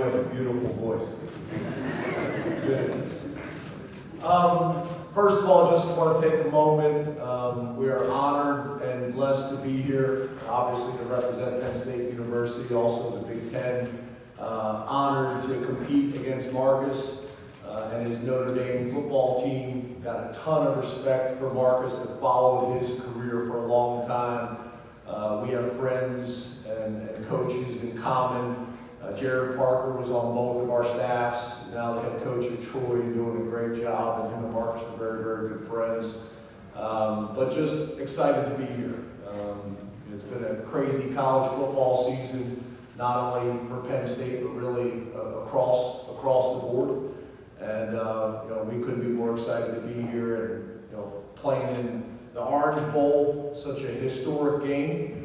with a beautiful voice. Goodness. First of all, just want to take a moment. We are honored and blessed to be here, obviously to represent Penn State University, also the Big Ten. Honored to compete against Marcus and his Notre Dame football team. Got a ton of respect for Marcus. Have followed his career for a long time. We have friends and coaches in common. Jared Parker was on both of our staffs. Now the head coach at Troy, doing a great job, and him and Marcus are very, very good friends. But just excited to be here. It's been a crazy college football season, not only for Penn State, but really across the board. And we couldn't be more excited to be here and playing in the Orange Bowl, such a historic game.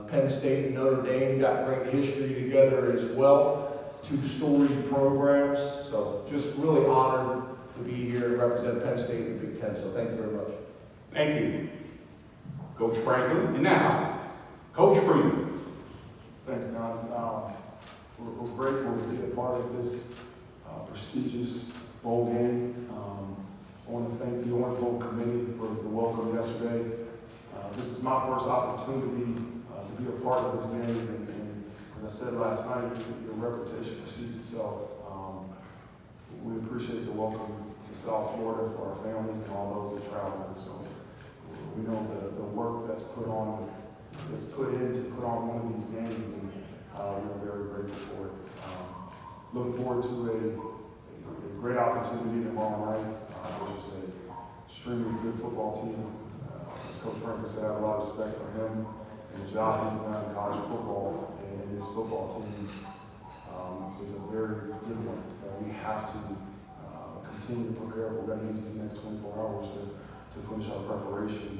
Penn State and Notre Dame got great history together as well. Two storied programs. So just really honored to be here and represent Penn State in the Big Ten. So thank you very much. Thank you, Coach Franklin. And now, Coach Freeman. Thanks, Don. We're grateful to be a part of this prestigious bowl game. I want to thank the Orange Bowl Committee for the welcome yesterday. This is my first opportunity to be a part of this game, and as I said last night, your reputation precedes itself. We appreciate the welcome to South Florida for our families and all those that travel. So we know the work that's put in to put on one of these games, and we're very grateful for it. Looking forward to a great opportunity tomorrow night, which is an extremely good football team. As Coach Franklin said, I have a lot of respect for him and the job he's done in college football, and this football team is a very good one. We have to continue to prepare. We're going to use these next 24 hours to finish our preparation,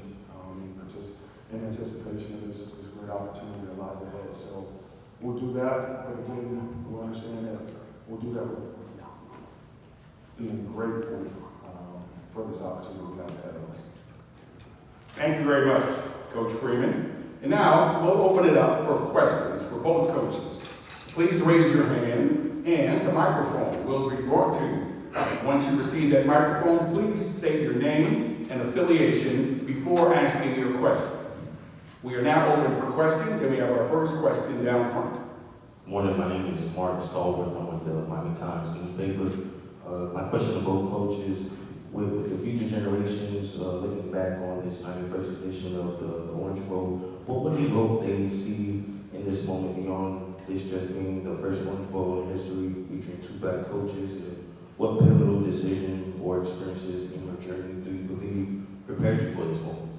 just in anticipation of this great opportunity that lies ahead. So we'll do that, but again, we'll understand that we'll do that with being grateful for this opportunity we have ahead of us. Thank you very much, Coach Freeman. And now, we'll open it up for questions for both coaches. Please raise your hand, and the microphone will be brought to you. Once you receive that microphone, please state your name and affiliation before asking your question. We are now open for questions, and we have our first question down front. Morning, my name is Mark Stallworth. I'm with the Miami Times newspaper. My question to both coaches, with the future generations looking back on this 91st edition of the Orange Bowl, what do you hope they see in this moment beyond this just being the first Orange Bowl in history featuring two black coaches? And what pivotal decision or experiences in your journey do you believe prepared you for this moment?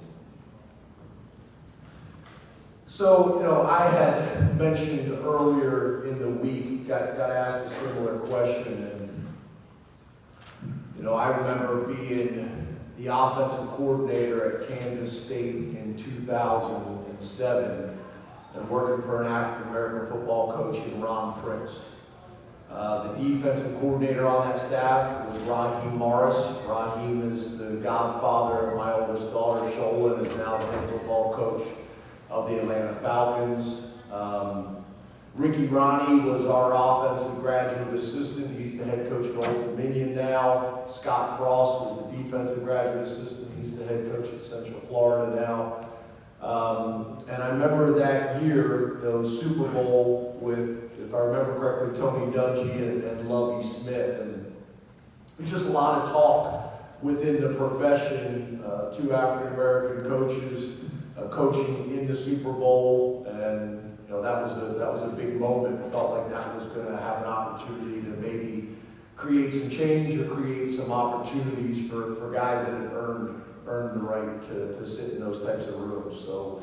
So, I had mentioned earlier in the week, got asked a similar question, and I remember being the offensive coordinator at Kansas State in 2007 and working for an African-American football coach in Ron Prince. The defensive coordinator on that staff was Raheem Morris. Raheem is the godfather of my oldest daughter, Shola, and is now the head football coach of the Atlanta Falcons. Ricky Ronnie was our offensive graduate assistant. He's the head coach at Old Dominion now. Scott Frost was the defensive graduate assistant. He's the head coach at Central Florida now. And I remember that year, the Super Bowl with, if I remember correctly, Tony Dungy and Lovie Smith. And there's just a lot of talk within the profession, two African-American coaches coaching in the Super Bowl, and that was a big moment. It felt like that was going to have an opportunity to maybe create some change or create some opportunities for guys that had earned the right to sit in those types of rooms. So,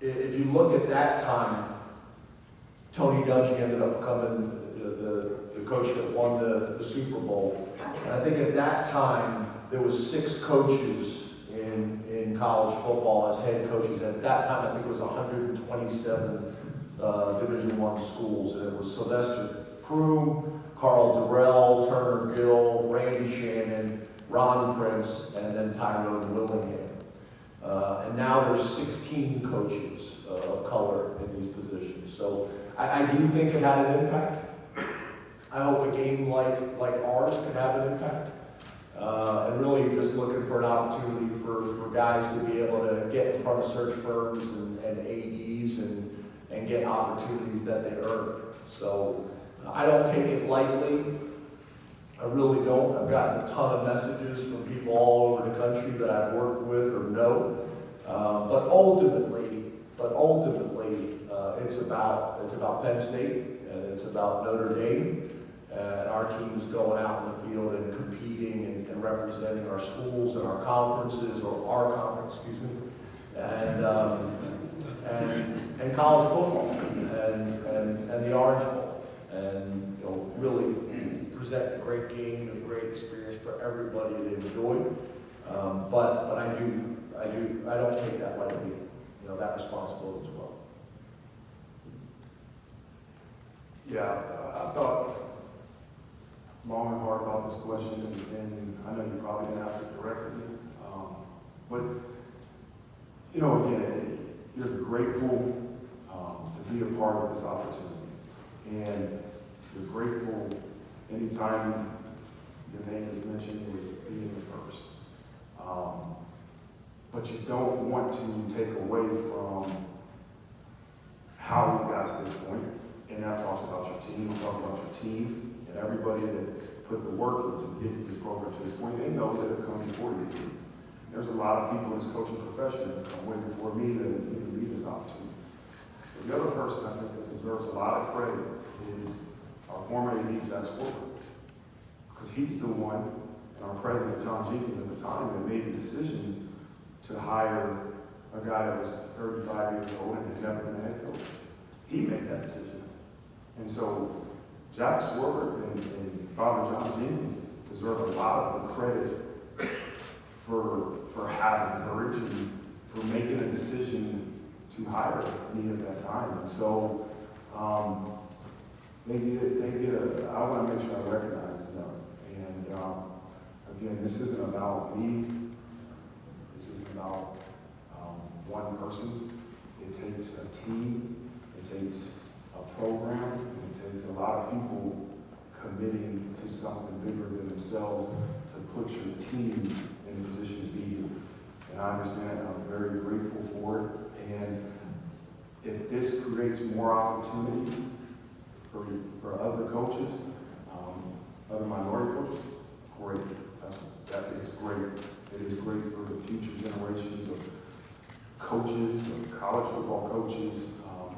if you look at that time, Tony Dungy ended up becoming the coach that won the Super Bowl. And I think at that time, there was 6 coaches in college football as head coaches. At that time, I think it was 127 Division I schools. And it was Sylvester Croom, Carl Durrell, Turner Gill, Randy Shannon, Ron Prince, and then Tyrone Willingham. And now there's 16 coaches of color in these positions. So I do think it had an impact. I hope a game like ours could have an impact. And really just looking for an opportunity for guys to be able to get in front of search firms and AEs and get opportunities that they earn. So I don't take it lightly. I really don't. I've gotten a ton of messages from people all over the country that I've worked with or know. But ultimately, it's about Penn State and it's about Notre Dame. And our team's going out in the field and competing and representing our schools and our conferences, or our conference, excuse me, and college football and the Orange Bowl, and really present a great game and a great experience for everybody to enjoy. But I don't take that lightly, that responsibility as well. Yeah, I thought long and hard about this question, and I know you probably didn't ask it directly. But, again, you're grateful to be a part of this opportunity. And you're grateful anytime your name is mentioned with being the first. But you don't want to take away from how you got to this point. And that talks about your team, we talk about your team, and everybody that put the work into getting the program to this point, and those that have come before you. There's a lot of people in this coaching profession that come way before me that even need this opportunity. But the other person I think that deserves a lot of credit is our former AD, Jack Swarber, because he's the one, and our president, John Jenkins, at the time, that made the decision to hire a guy that was 35 years old and has never been a head coach. He made that decision. And so Jack Swarber and Father John Jenkins deserve a lot of the credit for having courage and for making a decision to hire me at that time. And so I want to make sure I recognize them. And again, this isn't about me. This isn't about one person. It takes a team. It takes a program. It takes a lot of people committing to something bigger than themselves to put your team in a position to be here. And I understand, and I'm very grateful for it. And if this creates more opportunities for other coaches, other minority coaches, great. That is great. It is great for the future generations of coaches, of college football coaches,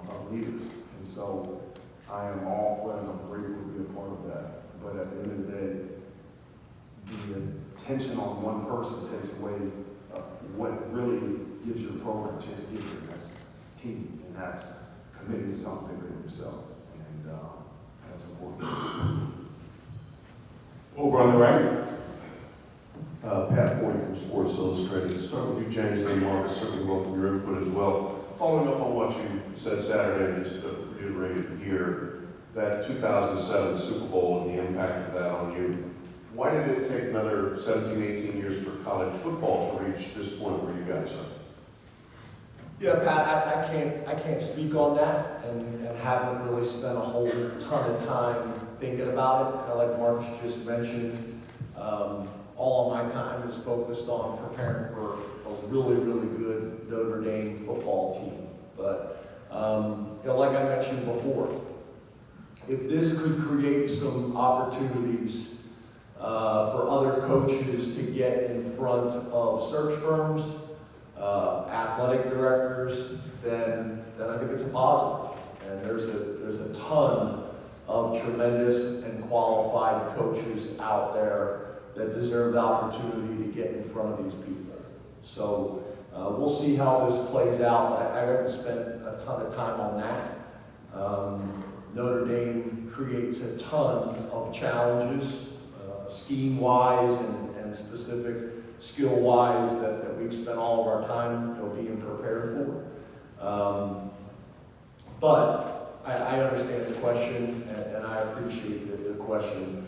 of leaders. And so I am all for it, and I'm grateful to be a part of that. But at the end of the day, the attention on one person takes away what really gives your program a chance to get here. That's team, and that's committing to something bigger than yourself. And that's important. Over on the right. Pat Forty from Sports Illustrated. Start with you, James, and Marcus. Certainly welcome your input as well. Following up on what you said Saturday, just to reiterate it here, that 2007 Super Bowl and the impact of that on you, why did it take another 17, 18 years for college football to reach this point where you guys are? Yeah, Pat, I can't speak on that, and haven't really spent a whole ton of time thinking about it. Kind of like Marcus just mentioned, all of my time is focused on preparing for a really, really good Notre Dame football team. But like I mentioned before, if this could create some opportunities for other coaches to get in front of search firms, athletic directors, then I think it's a positive. And there's a ton of tremendous and qualified coaches out there that deserve the opportunity to get in front of these people. So we'll see how this plays out. I haven't spent a ton of time on that. Notre Dame creates a ton of challenges, scheme-wise and specific skill-wise that we've spent all of our time being prepared for. But I understand the question, and I appreciate the question.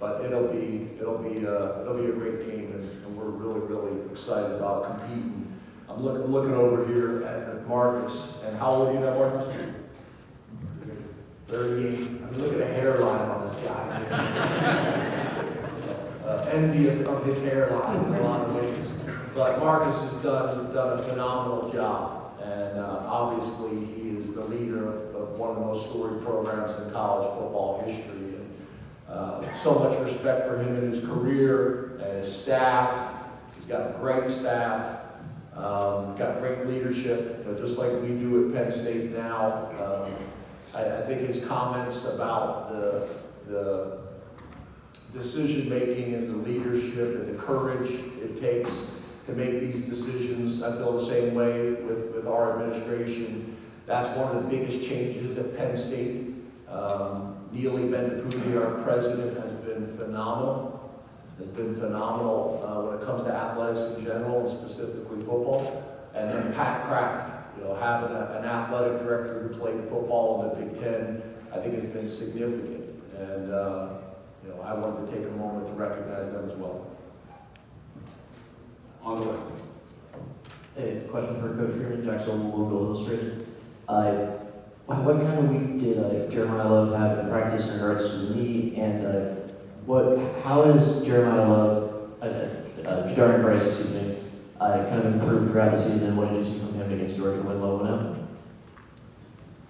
But it'll be a great game, and we're really, really excited about competing I'm looking over here at Marcus, and how old are you now, Marcus? 38. I mean, look at the hairline on this guy. Envious of his hairline in a lot of ways. But Marcus has done a phenomenal job, and obviously he is the leader of one of the most storied programs in college football history. And so much respect for him in his career and his staff. He's got a great staff, got great leadership, just like we do at Penn State now. I think his comments about the decision-making and the leadership and the courage it takes to make these decisions, I feel the same way with our administration. That's one of the biggest changes at Penn State. Neely Bendapudi, our president, has been phenomenal. When it comes to athletics in general and specifically football. And then Pat Kraft, having an athletic director who played football in the Big Ten, I think has been significant. And I wanted to take a moment to recognize them as well. On the left. Hey, question for Coach Freeman, Jackson Logo Illustrated. What kind of week did Jeremiyah Love have in practice in regards to the knee, and how is Jeremiyah Love, Jadarian Bryce, kind of improved throughout the season, and what did you see from him against Georgia when Love went out?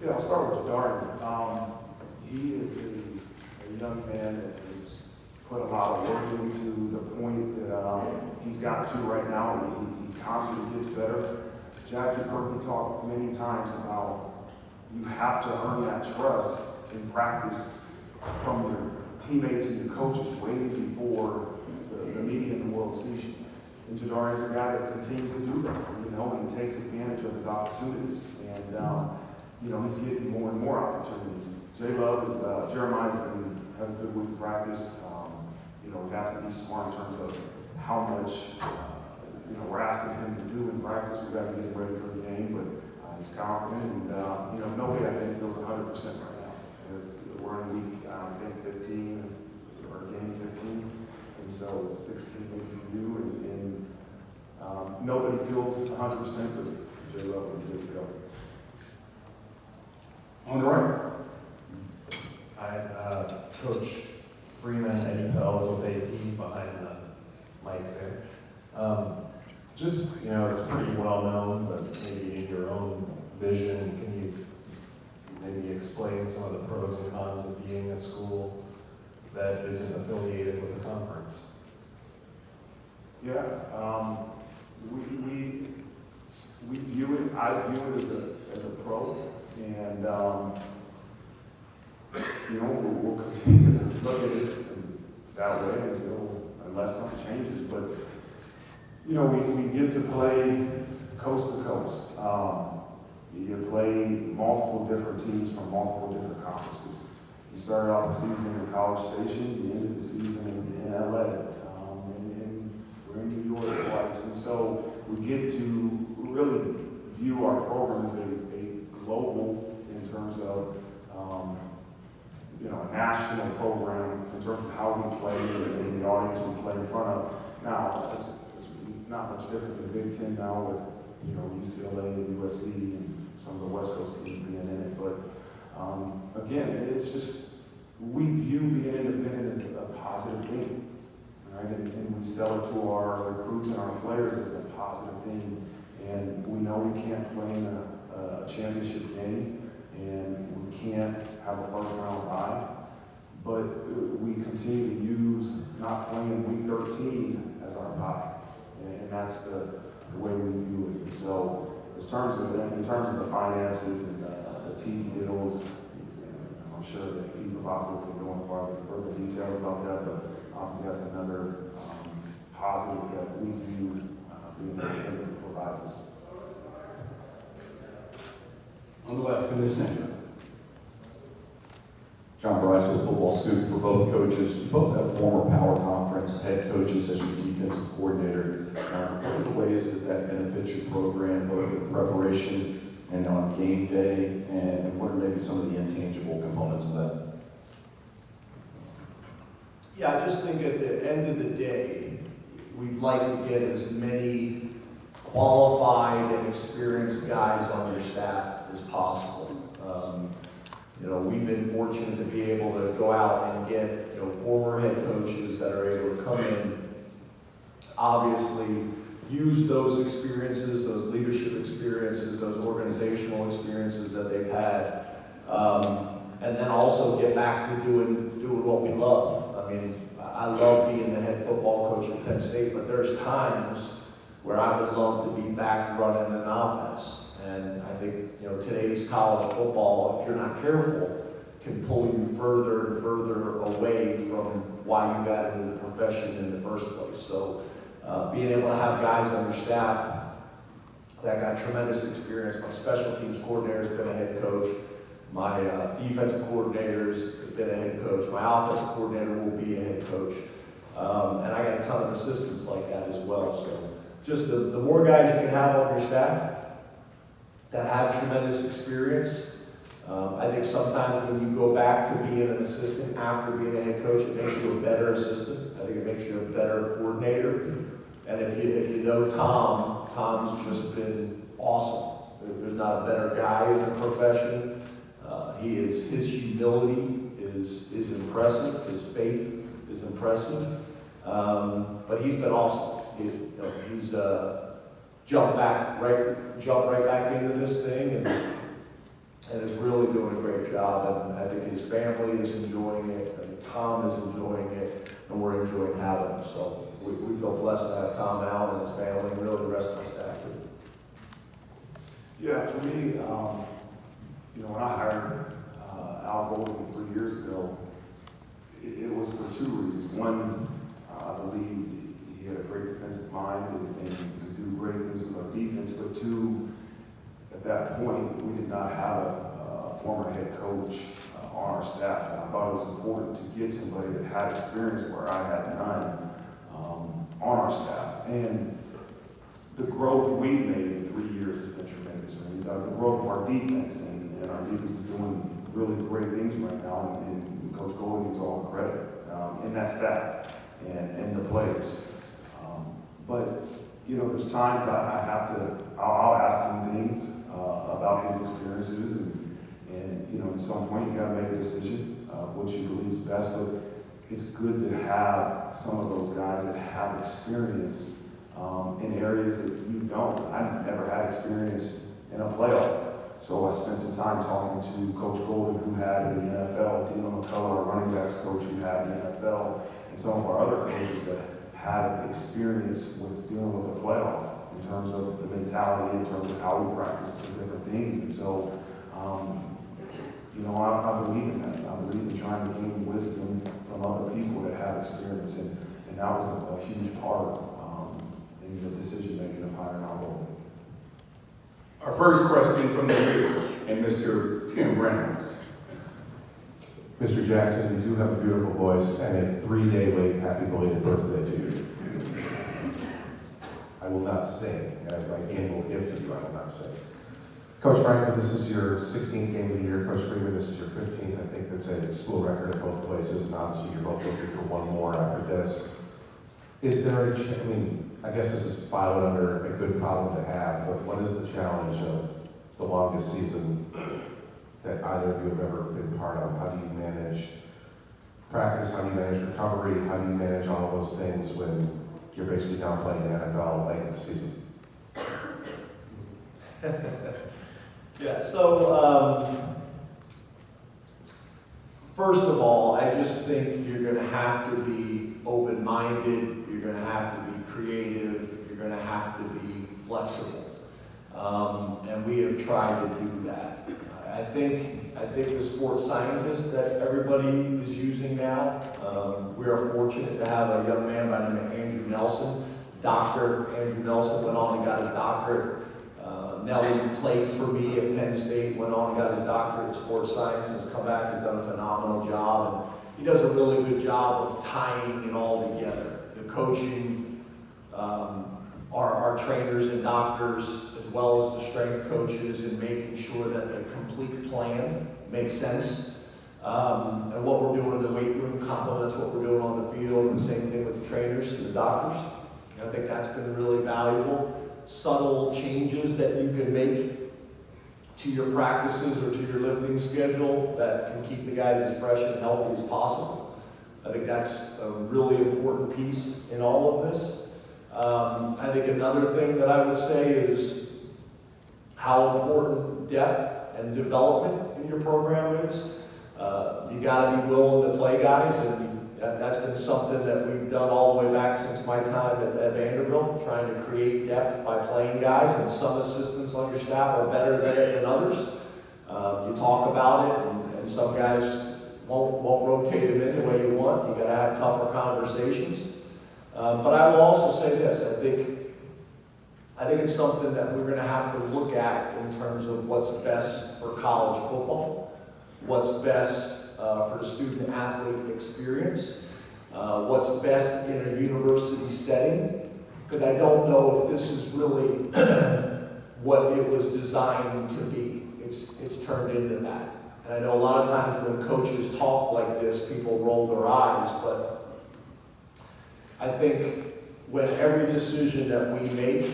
Yeah, I'll start with Jadarian. He is a young man that has put a lot of work into the point that he's got to right now. He constantly gets better. Jack, you've heard me talk many times about you have to earn that trust in practice from your teammates and your coaches way before the media and the world sees you. And Jadarian's a guy that continues to do that, and he takes advantage of his opportunities. And, he's getting more and more opportunities. Jeremiah's been having a good week of practice. We have to be smart in terms of how much, we're asking him to do in practice. We've got to get him ready for the game, but he's confident. And, nobody, I think, feels 100% right now. We're in week, I think, 15, or game 15. And so 16 maybe for you. And nobody feels 100%, but J. Love is good to go. On the right. Coach Freeman, Eddie Pels with AP behind the mic there. It's pretty well known, but maybe in your own vision, can you maybe explain some of the pros and cons of being a school that isn't affiliated with the conference? Yeah, we view it. I view it as a pro, and we'll continue to look at it that way unless something changes. But we get to play coast to coast. You play multiple different teams from multiple different conferences. You started out the season in College Station. You ended the season in LA. And we're in New York twice. And so we get to really view our program as a global in terms of a national program in terms of how we play and the audience we play in front of. Now, it's not much different than the Big Ten now with UCLA and USC and some of the West Coast teams being in it. But again, it's just we view being independent as a positive thing, right? And we sell it to our recruits and our players as a positive thing. And we know we can't play in a championship game, and we can't have a first round bye. But we continue to use not playing week 13 as our bye, and that's the way we view it. And so, in terms of the finances and the TV deals, I'm sure that Pete Bavacco can go into further detail about that. But obviously, that's another positive that we view being independent provides us. On the left, in the center. John Bryce with Football Scoop. For both coaches, you both have former Power Conference head coaches as your defensive coordinator. What are the ways that benefits your program, both in preparation and on game day, and what are maybe some of the intangible components of that? Yeah, I just think at the end of the day, we'd like to get as many qualified and experienced guys on your staff as possible. We've been fortunate to be able to go out and get, former head coaches that are able to come in, obviously use those experiences, those leadership experiences, those organizational experiences that they've had, and then also get back to doing what we love. I mean, I love being the head football coach at Penn State, but there's times where I would love to be back running an offense. And I think, today's college football, if you're not careful, can pull you further and further away from why you got into the profession in the first place. So being able to have guys on your staff that got tremendous experience. My special teams coordinator has been a head coach. My defensive coordinator has been a head coach. My offensive coordinator will be a head coach. And I got a ton of assistants like that as well. So just the more guys you can have on your staff that have tremendous experience. I think sometimes when you go back to being an assistant after being a head coach, it makes you a better assistant. I think it makes you a better coordinator. And if you know Tom's just been awesome. There's not a better guy in the profession. His humility is impressive. His faith is impressive. But he's been awesome. He's jumped right back into this thing and is really doing a great job. And I think his family is enjoying it, and Tom is enjoying it, and we're enjoying having him. So we feel blessed to have Tom out and his family, and really the rest of the staff too. Yeah, for me, when I hired Al Golden 3 years ago, it was for two reasons. One, I believe he had a great defensive mind and could do great things with our defense. But two, at that point, we did not have a former head coach on our staff. And I thought it was important to get somebody that had experience where I had none on our staff. And the growth we've made in 3 years has been tremendous. I mean, the growth of our defense, and our defense is doing really great things right now. And Coach Golden gets all the credit in that staff and the players. But there's times I'll ask him things about his experiences, and at some point you got to make a decision of what you believe is best. But it's good to have some of those guys that have experience in areas that you don't. I've never had experience in a playoff. So I spent some time talking to Coach Golden, who had in the NFL, Dino McCullough, our running backs coach, who had in the NFL, and some of our other coaches that had experience with dealing with a playoff in terms of the mentality, in terms of how we practice some different things. And so, I believe in that. I believe in trying to gain wisdom from other people that have experience, and that was a huge part in the decision making of hiring our role. Our first question from the field, and Mr. Tim Reynolds. Mr. Jackson, you do have a beautiful voice and a 3-day late happy belated birthday to you. I will not sing. As my annual gift to you, I will not sing. Coach Franklin, this is your 16th game of the year. Coach Freeman, this is your 15th. I think that's a school record at both places, and obviously you're both looking for one more after this. Is there I guess this is filed under a good problem to have, but what is the challenge of the longest season that either of you have ever been part of? How do you manage practice? How do you manage recovery? How do you manage all of those things when you're basically down playing the NFL late in the season? Yeah, so first of all, I just think you're going to have to be open-minded, you're going to have to be creative, you're going to have to be flexible. And we have tried to do that. I think the sports scientists that everybody is using now, we are fortunate to have a young man by the name of Andrew Nelson. Dr. Andrew Nelson went on and got his doctorate. Nelly played for me at Penn State, went on and got his doctorate in sports science, and has come back, has done a phenomenal job. And he does a really good job of tying it all together. The coaching, our trainers and doctors, as well as the strength coaches, and making sure that the complete plan makes sense. And what we're doing in the weight room complements what we're doing on the field, and the same thing with the trainers and the doctors. I think that's been really valuable. subtle changes that you can make to your practices or to your lifting schedule that can keep the guys as fresh and healthy as possible. I think that's a really important piece in all of this. I think another thing that I would say is how important depth and development in your program is. You gotta be willing to play guys, and that's been something that we've done all the way back since my time at Vanderbilt, trying to create depth by playing guys, and some assistants on your staff are better at it than others. You talk about it, and some guys won't rotate them in the way you want. You gotta have tougher conversations. But I will also say this, I think it's something that we're gonna have to look at in terms of what's best for college football, what's best for the student athlete experience, what's best in a university setting, because I don't know if this is really what it was designed to be. It's turned into that. And I know a lot of times when coaches talk like this, people roll their eyes, but I think when every decision that we make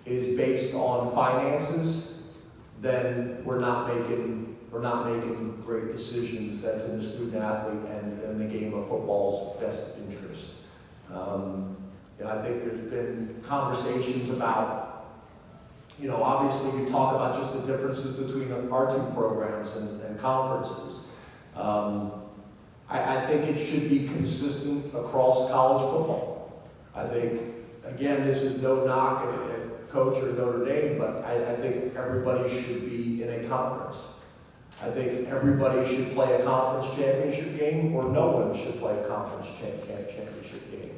is based on finances, then we're not making great decisions that's in the student athlete and in the game of football's best interest. I think there's been conversations about, obviously we talk about just the differences between our two programs and conferences. I think it should be consistent across college football. I think, again, this is no knock at Coach or Notre Dame, but I think everybody should be in a conference. I think everybody should play a conference championship game, or no one should play a conference championship game.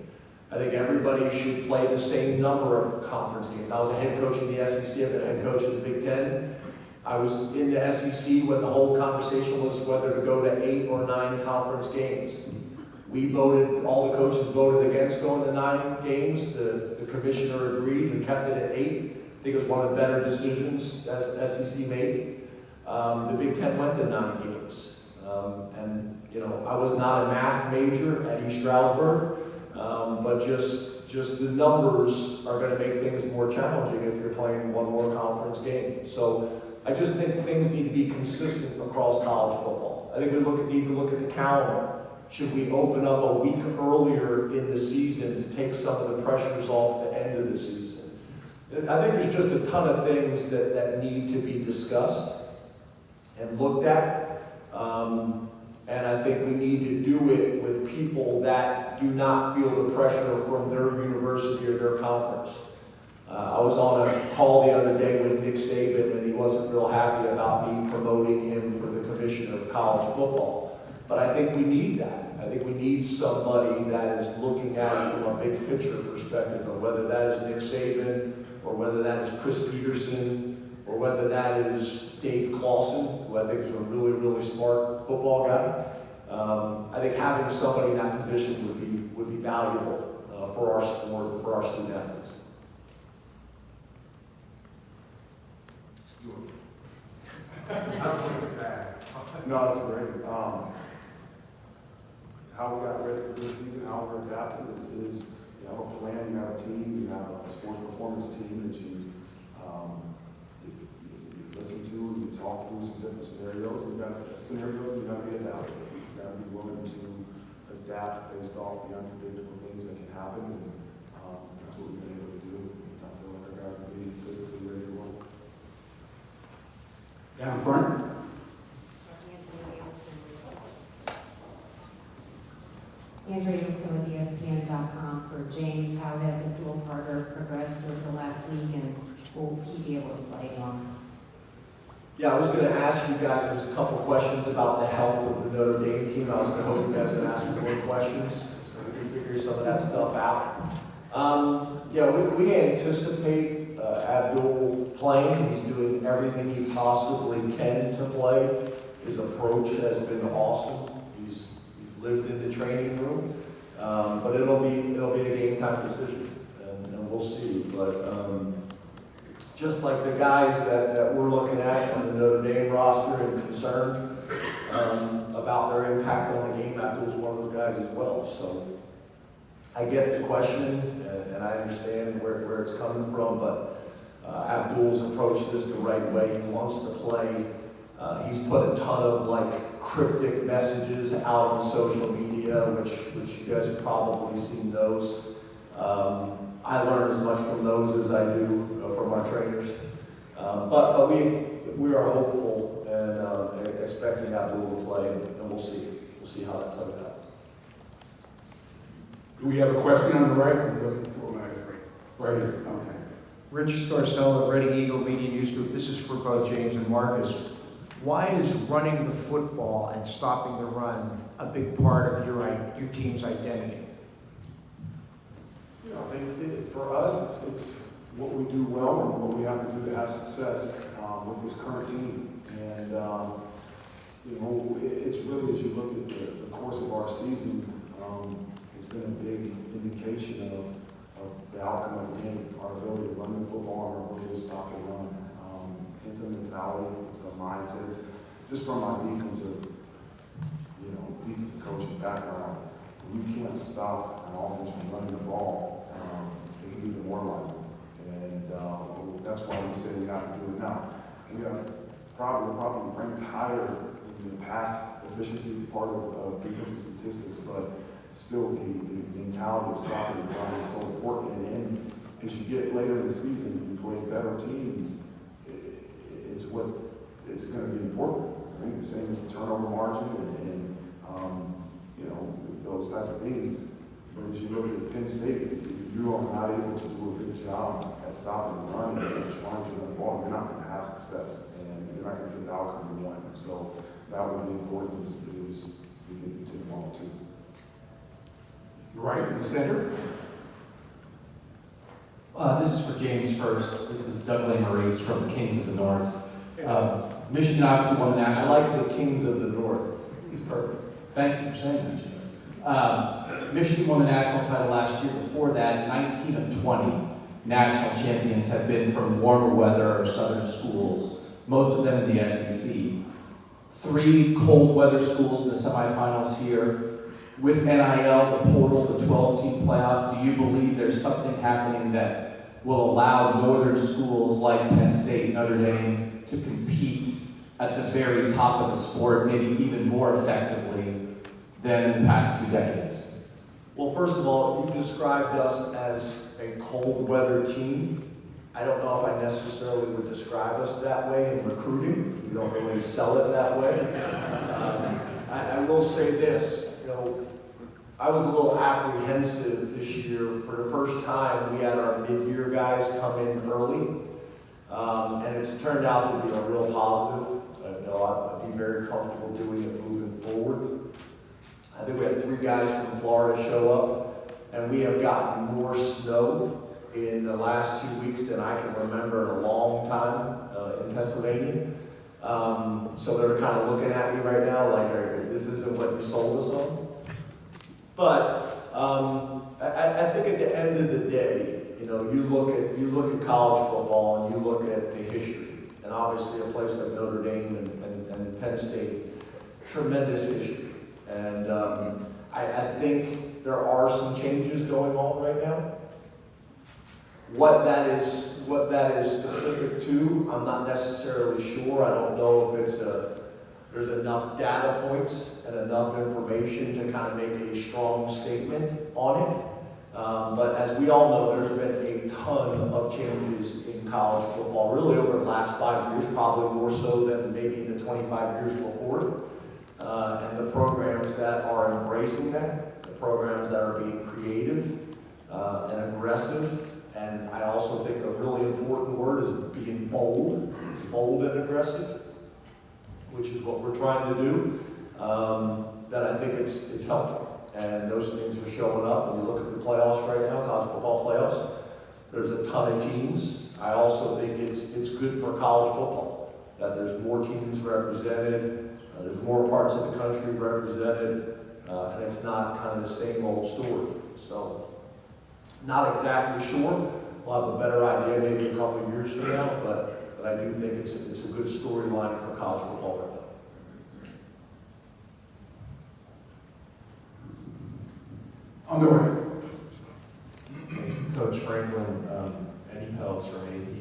I think everybody should play the same number of conference games. I was a head coach in the SEC, I've been a head coach in the Big Ten. I was in the SEC when the whole conversation was whether to go to 8 or 9 conference games. We voted, all the coaches voted against going to 9 games. The commissioner agreed and kept it at 8. I think it was one of the better decisions that SEC made. The Big Ten went to 9 games. I was not a math major at East Stroudsburg, but just the numbers are going to make things more challenging if you're playing one more conference game. So I just think things need to be consistent across college football. I think we need to look at the calendar. Should we open up a week earlier in the season to take some of the pressures off the end of the season? I think there's just a ton of things that need to be discussed and looked at. And I think we need to do it with people that do not feel the pressure from their university or their conference. I was on a call the other day with Nick Saban, and he wasn't real happy about me promoting him for the commission of college football. But I think we need that. I think we need somebody that is looking at it from a big picture perspective, of whether that is Nick Saban, or whether that is Chris Peterson, or whether that is Dave Clawson, who I think is a really, really smart football guy. I think having somebody in that position would be valuable for our sport, for our student athletes. No, that's great. How we got ready for this season, how we're adapting is you have a plan, you have a team, you have a sports performance team that you listen to, and you talk through some different scenarios, and you got to be adaptable. You got to be willing to adapt based off the unpredictable things that can happen, and that's what we've been able to do. I feel like our guys will be physically ready to roll. Down front. Andrea Wilson with ESPN.com for James. How has Abdul Carter progressed over the last week, and will he be able to play on? Yeah, I was going to ask you guys, there's a couple questions about the health of the Notre Dame team. I was going to hope you guys would ask me more questions so we can figure some of that stuff out. We anticipate Abdul playing. He's doing everything he possibly can to play. His approach has been awesome. He's lived in the training room, but it'll be a game time decision, and we'll see. But just like the guys that we're looking at on the Notre Dame roster and concerned about their impact on the game, Abdul's one of those guys as well. So I get the question, and I understand where it's coming from, but Abdul's approached this the right way. He wants to play. He's put a ton of like cryptic messages out on social media, which you guys have probably seen those. I learn as much from those as I do from my trainers. But we are hopeful and expecting Abdul to play, and we'll see. We'll see how that plays out. Do we have a question on the right? We're looking for right here. Okay. Rich Scarcella of Reading Eagle Media News Group. This is for both James and Marcus. Why is running the football and stopping the run a big part of your team's identity? You know, I think for us, it's what we do well and what we have to do to have success with this current team. And, you know, it's really, as you look at the course of our season, it's been a big indication of the outcome of the game, our ability to run the football and our ability to stop the run. It's a mentality, it's a mindset. It's just from my defensive coaching background, when you can't stop an offense from running the ball, it can be demoralizing. And that's why we say we have to do it now. We are probably ranked higher in the pass efficiency part of defensive statistics, but still the mentality of stopping the run is so important. And as you get later in the season, you play better teams, it's going to be important. I think the same as the turnover margin and those type of things. But as you look at Penn State, if you are not able to do a good job at stopping the run and trying to run the ball, you're not going to have success, and you're not going to get the outcome you want. And so that would be important is we get to the ball too. Right in the center. This is for James first. This is Doug Maurice from the Kings of the North. Michigan obviously won the I national. like the Kings of the North. He's perfect. Thank you for saying that, James. Michigan won the national title last year. Before that, 19 of 20 national champions have been from warmer weather or southern schools, most of them in the SEC. 3 cold weather schools in the semifinals here. With NIL, the portal, the 12-team playoff, do you believe there's something happening that will allow northern schools like Penn State, Notre Dame to compete at the very top of the sport, maybe even more effectively than in the past 2 decades? Well, first of all, you described us as a cold weather team. I don't know if I necessarily would describe us that way in recruiting. We don't really sell it that way. I will say this, I was a little apprehensive this year. For the first time, we had our mid-year guys come in early, and it's turned out to be a real positive. I'd be very comfortable doing it moving forward. I think we had 3 guys from Florida show up, and we have gotten more snow in the last 2 weeks than I can remember in a long time in Pennsylvania. So they're kind of looking at me right now like, this isn't what you sold us on. But I think at the end of the day, you look at college football and you look at the history, and obviously a place like Notre Dame and Penn State, tremendous history. And I think there are some changes going on right now. What that is specific to, I'm not necessarily sure. I don't know if there's enough data points and enough information to kind of make a strong statement on it. But as we all know, there's been a ton of changes in college football, really over the last 5 years, probably more so than maybe in the 25 years before. And the programs that are embracing that, the programs that are being creative and aggressive, and I also think a really important word is being bold. It's bold and aggressive, which is what we're trying to do, that I think it's helping. And those things are showing up. When you look at the playoffs right now, college football playoffs, there's a ton of teams. I also think it's good for college football, that there's more teams represented, there's more parts of the country represented, and it's not kind of the same old story. So, not exactly sure. We'll have a better idea maybe a couple of years from now, but I do think it's a good storyline for college football right now. On the right. Coach Franklin, Eddie Pells from AP.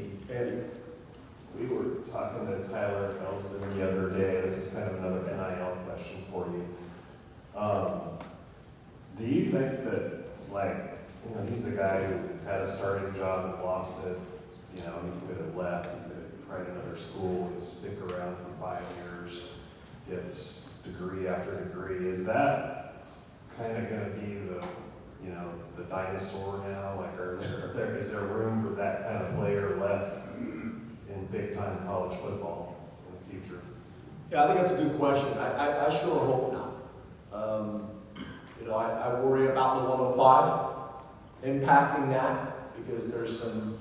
a starting job and lost it, you know, he could have left, he could have tried another school, he stick around for 5 years, gets degree after degree. Is that kind of going to be the, you know, the dinosaur now? Like, is there room for that kind of player left in big-time college football in the future? Yeah, I think that's a good question. I sure hope not. You know, I worry about the 105 impacting that because there's some,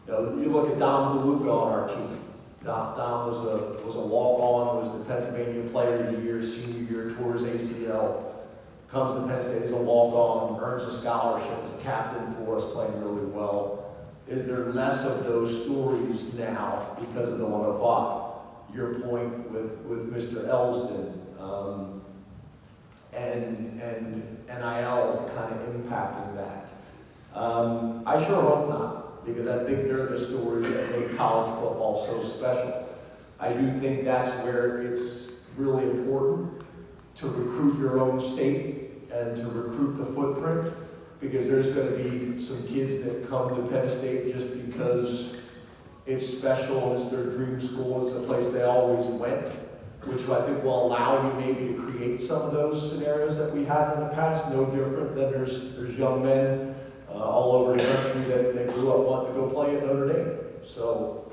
you know, you look at Dom DeLuca on our team. Dom was a walk-on, was the Pennsylvania Player of the Year, senior year, tore his ACL, comes to Penn State as a walk-on, earns a scholarship as a captain for us, playing really well. Is there less of those stories now because of the 105? Your point with Mr. Elsden, and NIL kind of impacting that. I sure hope not, because I think they're the stories that make college football so special. I do think that's where it's really important to recruit your own state and to recruit the footprint, because there's going to be some kids that come to Penn State just because it's special and it's their dream school, it's a place they always went, which I think will allow you maybe to create some of those scenarios that we had in the past. No different than there's young men all over the country that grew up wanting to go play at Notre Dame. So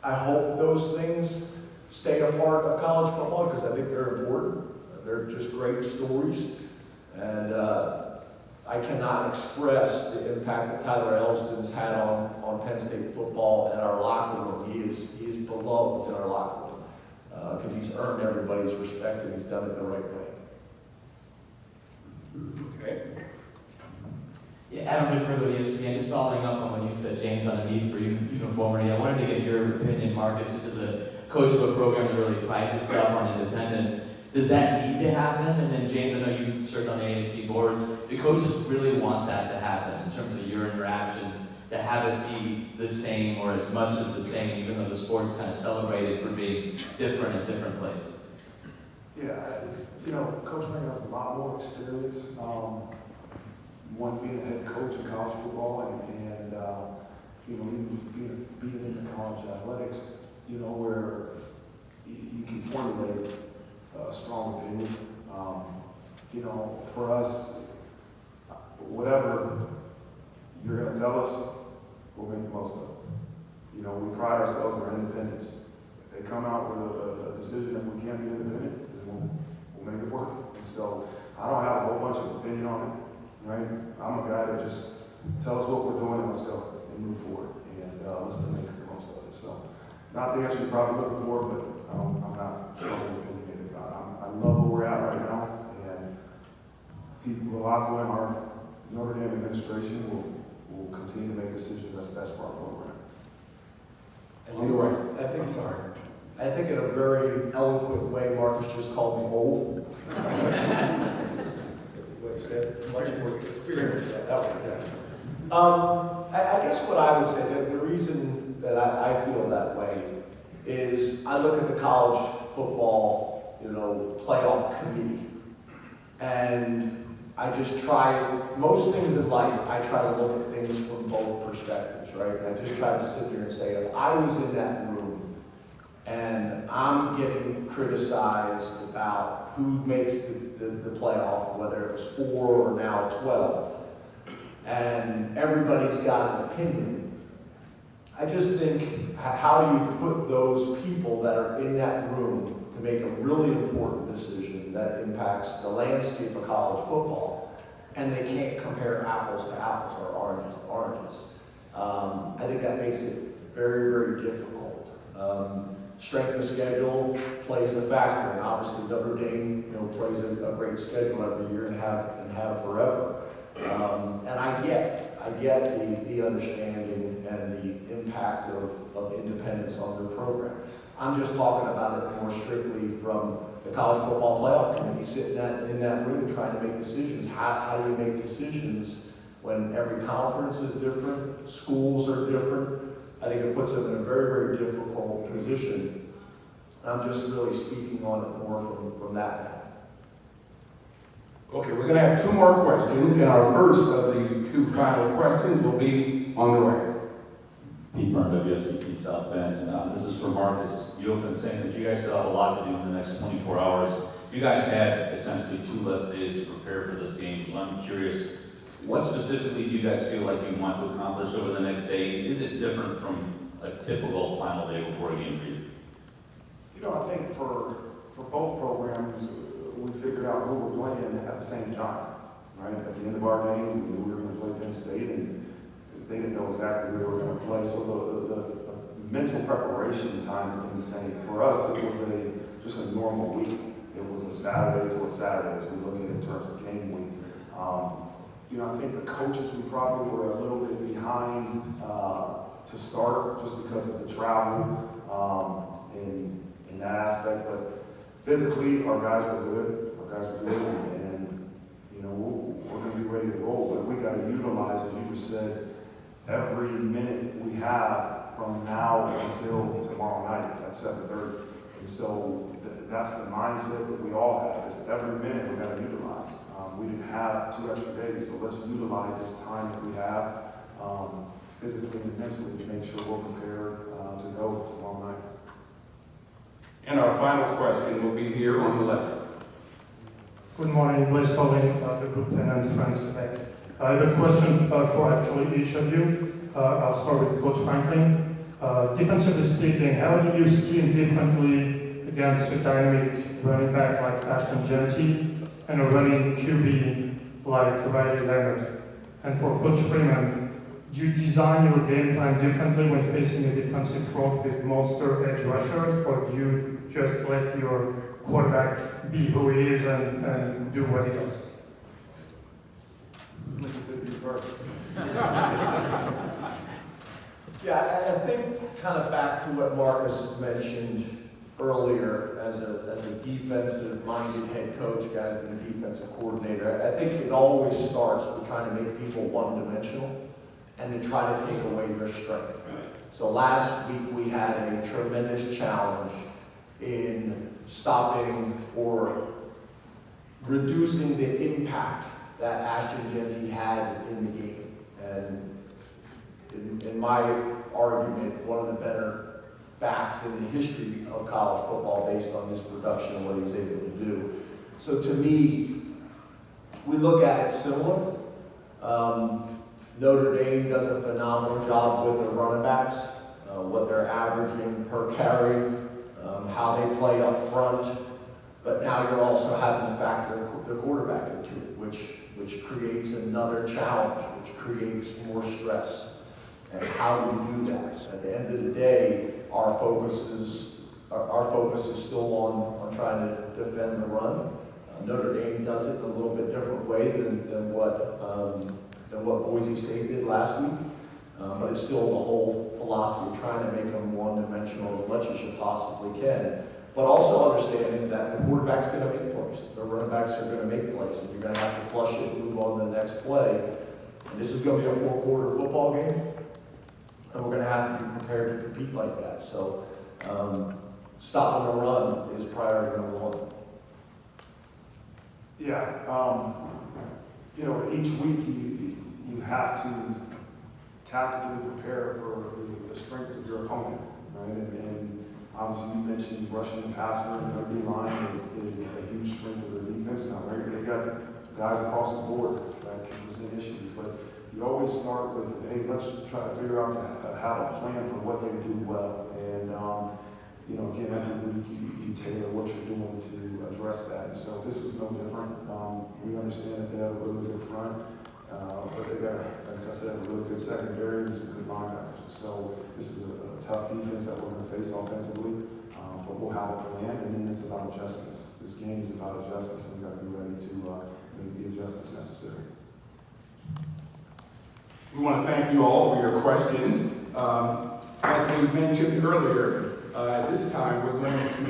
I hope those things stay a part of college football because I think they're important. They're just great stories. And I cannot express the impact that Tyler Elston's had on Penn State football and our locker room. He is beloved in our locker room because he's earned everybody's respect and he's done it the right way. Okay. Yeah, Adam Whitmer with ESPN, just following up on what you said, James, on the need for uniformity. I wanted to get your opinion, Marcus, just as a coach of a program that really prides itself on independence. Does that need to happen? And then, James, I know you served on the AAC boards. Do coaches really want that to happen in terms of your interactions, to have it be the same or as much of the same, even though the sport's kind of celebrated for being different in different places? Yeah, you know, Coach Freeman has a lot more experience. One, being a head coach in college football and you know, being in the college athletics, you know, where you can formulate a strong opinion. You know, for us, whatever you're going to tell us, we'll make the most of it. You know, we pride ourselves on our independence. If they come out with a decision that we can't be independent, then we'll make it work. And so I don't have a whole bunch of opinion on it, right? I'm a guy that just tell us what we're doing and let's go and move forward. And let's make the most of it. So not the answer you're probably looking for, but I'm not strongly opinionated about it. I love where we're at right now, and people, a lot in our Notre Dame administration will continue to make decisions that's best for our program. I think in a very eloquent way, Marcus just called me old. Much more experience. I guess what I would say, that the reason that I feel that way is I look at the college football, you know, playoff committee, and I just try, most things in life, I try to look at things from both perspectives, right? I just try to sit there and say, if I was in that room and I'm getting criticized about who makes the playoff, whether it was 4 or now 12, and everybody's got an opinion, I just think, how do you put those people that are in that room to make a really important decision that impacts the landscape of college football, and they can't compare apples to apples or oranges to oranges? I think that makes it very, very difficult. Strength of schedule plays a factor, and obviously Notre Dame, you know, plays a great schedule every year and have forever. And I get the understanding and the impact of independence on their program. I'm just talking about it more strictly from the college football playoff committee, sitting in that room trying to make decisions. How do you make decisions when every conference is different, schools are different? I think it puts them in a very, very difficult position. I'm just really speaking on it more from that. Okay, we're gonna have two more questions, and our first of the two final questions will be on the way. Pete Byrne, WSBT South Bend. This is for Marcus. You have been saying that you guys still have a lot to do in the next 24 hours. You guys had essentially 2 less days to prepare for this game, so I'm curious, what specifically do you guys feel like you want to accomplish over the next day? Is it different from a typical final day before a game for you? You know, I think for both programs, we figured out who we're playing at the same time, right? At the end of our game, we knew we were going to play Penn State, and they didn't know exactly who they were going to play. So the mental preparation time has been the same. For us, it was just a normal week. It was a Saturday to a Saturday as we look at it in terms of game week. You know, I think the coaches, we probably were a little bit behind to start just because of the travel in that aspect. But physically, our guys were good. And you know, we're going to be ready to roll. But we got to utilize, as you just said, every minute we have from now until tomorrow night at 7:30. And so that's the mindset that we all have, is every minute we got to utilize. We didn't have 2 extra days, so let's utilize this time that we have physically and mentally to make sure we're prepared to go tomorrow night. And our final question will be here on the left. Good morning, Blaise Pauling, the group and Friends Quebec. I have a question for actually each of you. I'll start with Coach Franklin. Defensively speaking, how do you scheme differently against a dynamic running back like Ashton Jeanty and a running QB like Riley Leonard? And for Coach Freeman, do you design your game plan differently when facing a defensive front with monster edge rushers, or do you just let your quarterback be who he is and do what he does? Yeah, I think kind of back to what Marcus mentioned earlier, as a defensive-minded head coach, guy who's been a defensive coordinator, I think it always starts with trying to make people one-dimensional and then try to take away their strength. So last week we had a tremendous challenge in stopping or reducing the impact that Ashton Jeanty had in the game. And in my argument, one of the better backs in the history of college football based on his production and what he was able to do. So to me, we look at it similar. Notre Dame does a phenomenal job with their running backs, what they're averaging per carry, how they play up front. But now you're also having to factor the quarterback into it, which creates another challenge, which creates more stress. And how do we do that? At the end of the day, our focus is still on trying to defend the run. Notre Dame does it a little bit different way than what Boise State did last week. But it's still the whole philosophy of trying to make them one-dimensional as much as you possibly can. But also understanding that the quarterback's going to make plays. The running backs are going to make plays. And you're going to have to flush it and move on to the next play. And this is going to be a 4-quarter football game. And we're going to have to be prepared to compete like that. So stopping the run is priority number 1. Yeah, you know, each week you have to tactically prepare for the strengths of your opponent, right? And obviously you mentioned rushing and passer, and their D-line is a huge strength of their defense. Now they got guys across the board that can present issues, but you always start with, hey, let's try to figure out how to plan for what they do well. And you know, again, every week you tailor what you're doing to address that. And so this is no different. We understand that they have a really good front, but they got, like I said, a really good secondary and some good linebackers. So this is a tough defense that we're going to face offensively, but we'll have a plan, and then it's about adjustments. This game is about adjustments, and we've got to be ready to make the adjustments necessary. We want to thank you all for your questions. As we mentioned earlier, this time we're going to